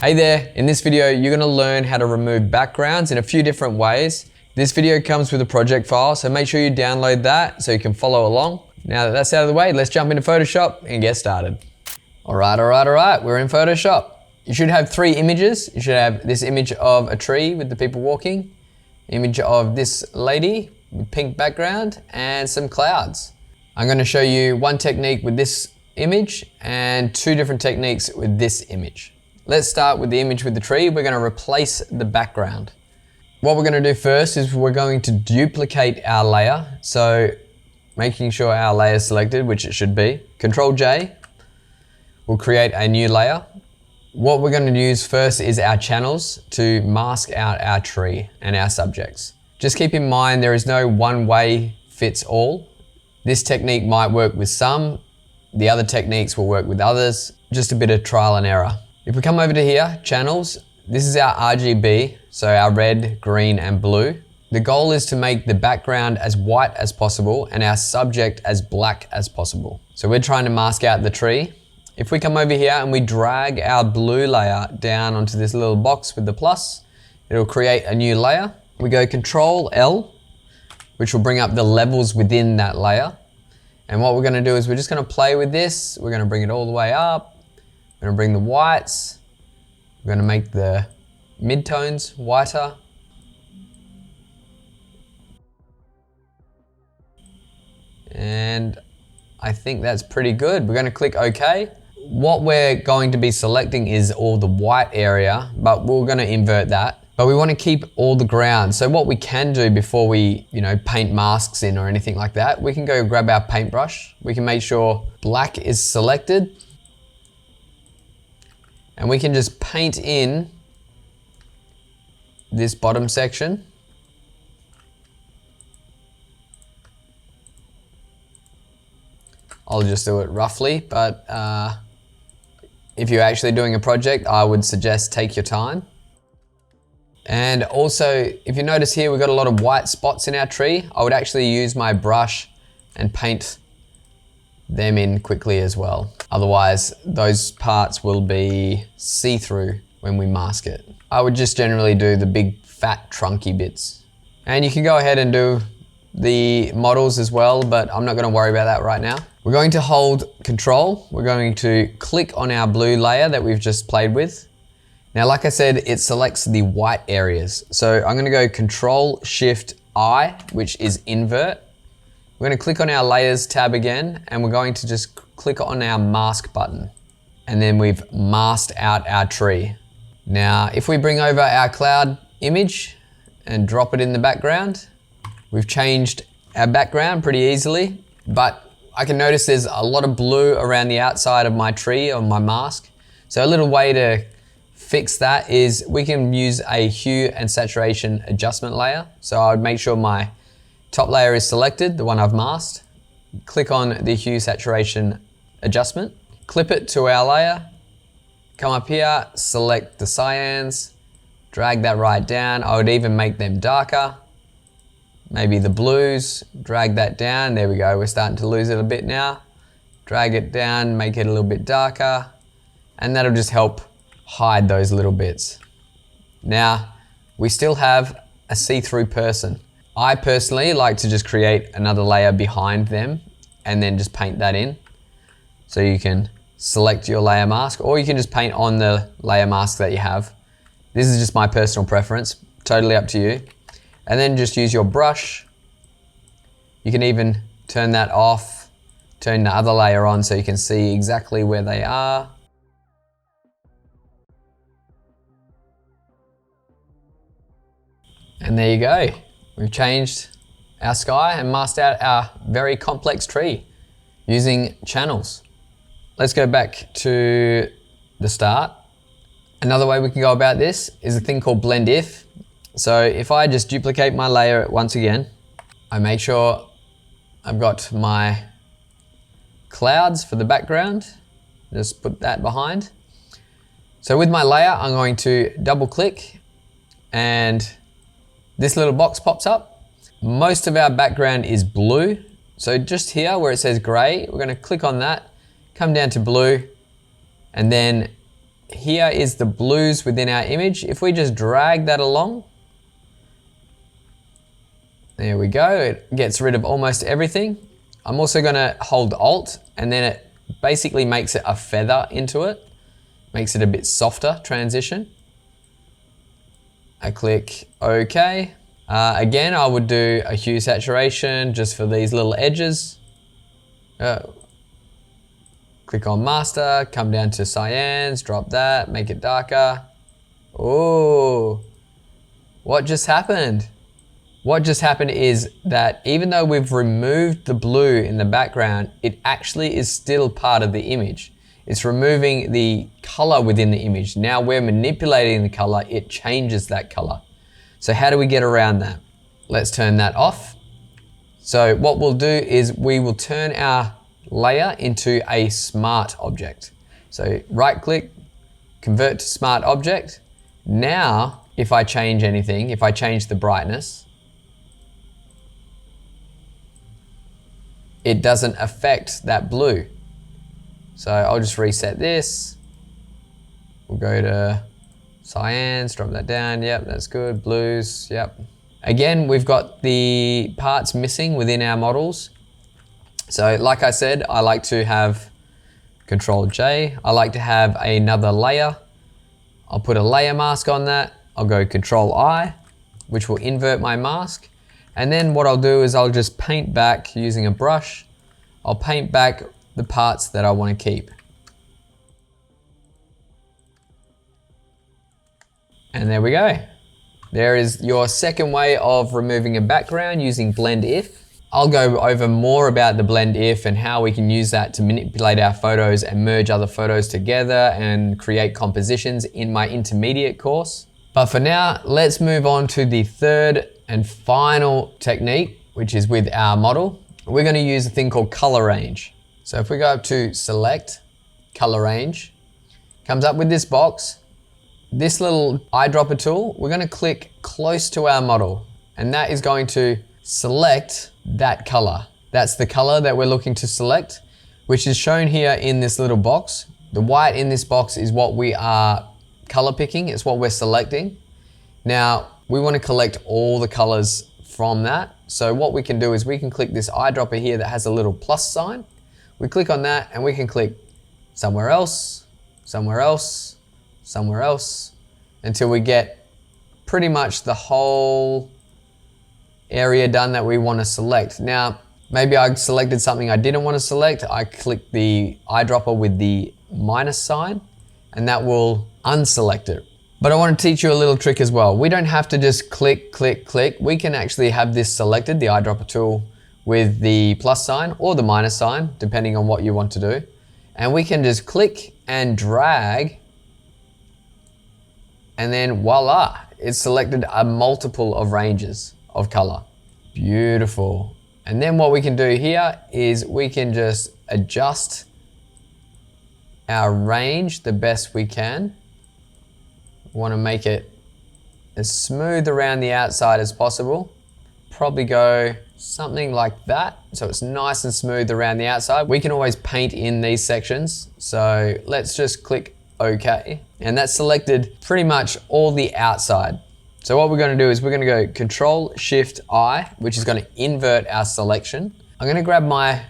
Hey there, in this video you're going to learn how to remove backgrounds in a few different ways. This video comes with a project file, so make sure you download that so you can follow along. Now that that's out of the way, let's jump into Photoshop and get started. Alright, we're in Photoshop. You should have three images. You should have this image of a tree with the people walking, image of this lady with pink background, and some clouds. I'm going to show you one technique with this image and two different techniques with this image. Let's start with the image with the tree. We're going to replace the background. What we're going to do first is we're going to duplicate our layer. So making sure our layer is selected, which it should be. Control J will create a new layer. What we're going to use first is our channels to mask out our tree and our subjects. Just keep in mind there is no one way fits all. This technique might work with some, the other techniques will work with others. Just a bit of trial and error. If we come over to here, channels, this is our RGB, so our red, green, and blue. The goal is to make the background as white as possible and our subject as black as possible. So we're trying to mask out the tree. If we come over here and we drag our blue layer down onto this little box with the plus, it'll create a new layer. We go Control L, which will bring up the levels within that layer. And what we're gonna do is we're just gonna play with this. We're gonna bring it all the way up. We're gonna bring the whites. We're gonna make the midtones whiter. And I think that's pretty good. We're gonna click OK. What we're going to be selecting is all the white area, but we're gonna invert that. But we wanna keep all the ground. So what we can do before we, paint masks in or anything like that, we can go grab our paintbrush. We can make sure black is selected. And we can just paint in this bottom section. I'll just do it roughly, but if you're actually doing a project, I would suggest take your time. And also, if you notice here, we've got a lot of white spots in our tree. I would actually use my brush and paint them in quickly as well. Otherwise, those parts will be see-through when we mask it. I would just generally do the big, fat, trunky bits. And you can go ahead and do the models as well, but I'm not gonna worry about that right now. We're going to hold Control. We're going to click on our blue layer that we've just played with. Now, like I said, it selects the white areas. So I'm gonna go Control-Shift-I, which is invert. We're going to click on our Layers tab again, and we're going to just click on our Mask button. And then we've masked out our tree. Now, if we bring over our cloud image and drop it in the background, we've changed our background pretty easily, but I can notice there's a lot of blue around the outside of my tree on my mask. So a little way to fix that is we can use a hue and saturation adjustment layer. So I would make sure my top layer is selected, the one I've masked. Click on the hue saturation adjustment, clip it to our layer, come up here, select the cyans, drag that right down. I would even make them darker. Maybe the blues, drag that down. There we go, we're starting to lose it a bit now. Drag it down, make it a little bit darker, and that'll just help hide those little bits. Now, we still have a see-through person. I personally like to just create another layer behind them and then just paint that in. So you can select your layer mask, or you can just paint on the layer mask that you have. This is just my personal preference, totally up to you. And then just use your brush. You can even turn that off, turn the other layer on so you can see exactly where they are. And there you go. We've changed our sky and masked out our very complex tree using channels. Let's go back to the start. Another way we can go about this is a thing called blend if. So if I just duplicate my layer once again, I make sure I've got my clouds for the background, just put that behind. So with my layer, I'm going to double click and this little box pops up. Most of our background is blue. So just here where it says gray, we're gonna click on that, come down to blue, and then here is the blues within our image. If we just drag that along, there we go, it gets rid of almost everything. I'm also gonna hold Alt, and then it basically makes it a feather into it. Makes it a bit softer transition. I click OK. Again, I would do a hue saturation just for these little edges. Click on master, come down to cyans, drop that, make it darker. Oh, what just happened? What just happened is that even though we've removed the blue in the background, it actually is still part of the image. It's removing the color within the image. Now we're manipulating the color, it changes that color. So how do we get around that? Let's turn that off. So what we'll do is we will turn our layer into a smart object. So right click, convert to smart object. Now, if I change anything, if I change the brightness, it doesn't affect that blue. So I'll just reset this. We'll go to cyans, drop that down. Yep, that's good. Blues, yep. Again, we've got the parts missing within our models. So like I said, I like to have Control J. I like to have another layer. I'll put a layer mask on that. I'll go Control I, which will invert my mask. And then what I'll do is I'll just paint back using a brush. I'll paint back the parts that I want to keep. And there we go. There is your second way of removing a background using Blend If. I'll go over more about the Blend If and how we can use that to manipulate our photos and merge other photos together and create compositions in my intermediate course. But for now, let's move on to the third and final technique, which is with our model. We're going to use a thing called color range. So if we go up to select color range, comes up with this box. This little eyedropper tool, we're going to click close to our model, and that is going to select that color. That's the color that we're looking to select, which is shown here in this little box. The white in this box is what we are color picking. It's what we're selecting. Now, we want to collect all the colors from that. So what we can do is we can click this eyedropper here that has a little plus sign. We click on that and we can click somewhere else, somewhere else, somewhere else, until we get pretty much the whole area done that we want to select. Now, maybe I selected something I didn't want to select. I click the eyedropper with the minus sign, and that will unselect it. But I want to teach you a little trick as well. We don't have to just click, click, click. We can actually have this selected, the eyedropper tool, with the plus sign or the minus sign, depending on what you want to do. And we can just click and drag, and then voila, it's selected a multiple of ranges of color. Beautiful. And then what we can do here is we can just adjust our range the best we can. We want to make it as smooth around the outside as possible. Probably go something like that, so it's nice and smooth around the outside. We can always paint in these sections, so let's just click OK. And that's selected pretty much all the outside. So what we're going to do is we're going to go Control Shift I, which is going to invert our selection. I'm going to grab my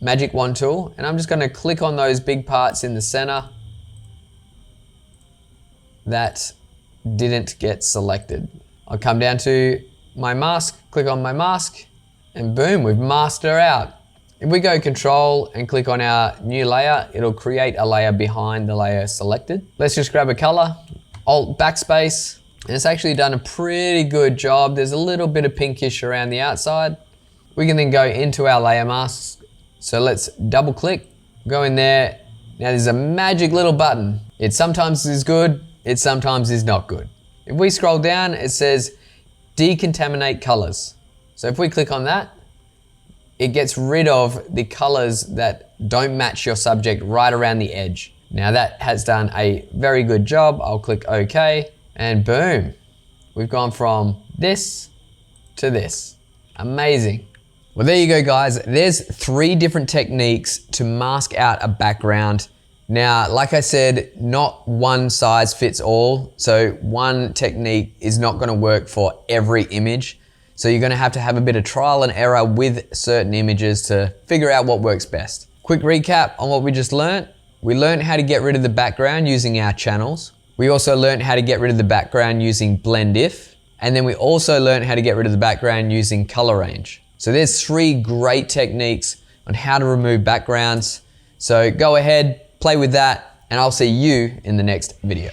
Magic Wand tool and I'm just going to click on those big parts in the center that didn't get selected. I'll come down to my mask, click on my mask, and boom, we've masked her out. If we go Control and click on our new layer, it'll create a layer behind the layer selected. Let's just grab a color, Alt Backspace, and it's actually done a pretty good job. There's a little bit of pinkish around the outside. We can then go into our layer masks. So let's double click, go in there. Now there's a magic little button. It sometimes is good, it sometimes is not good. If we scroll down, it says decontaminate colors. So if we click on that, it gets rid of the colors that don't match your subject right around the edge. Now that has done a very good job. I'll click OK, and boom, we've gone from this to this. Amazing. Well, there you go, guys. There's 3 different techniques to mask out a background Now, like I said, not one size fits all. So one technique is not gonna work for every image. So you're gonna have to have a bit of trial and error with certain images to figure out what works best. Quick recap on what we just learned. We learned how to get rid of the background using our channels. We also learned how to get rid of the background using Blend If. And then we also learned how to get rid of the background using Color Range. So there's 3 great techniques on how to remove backgrounds. So go ahead, play with that, and I'll see you in the next video.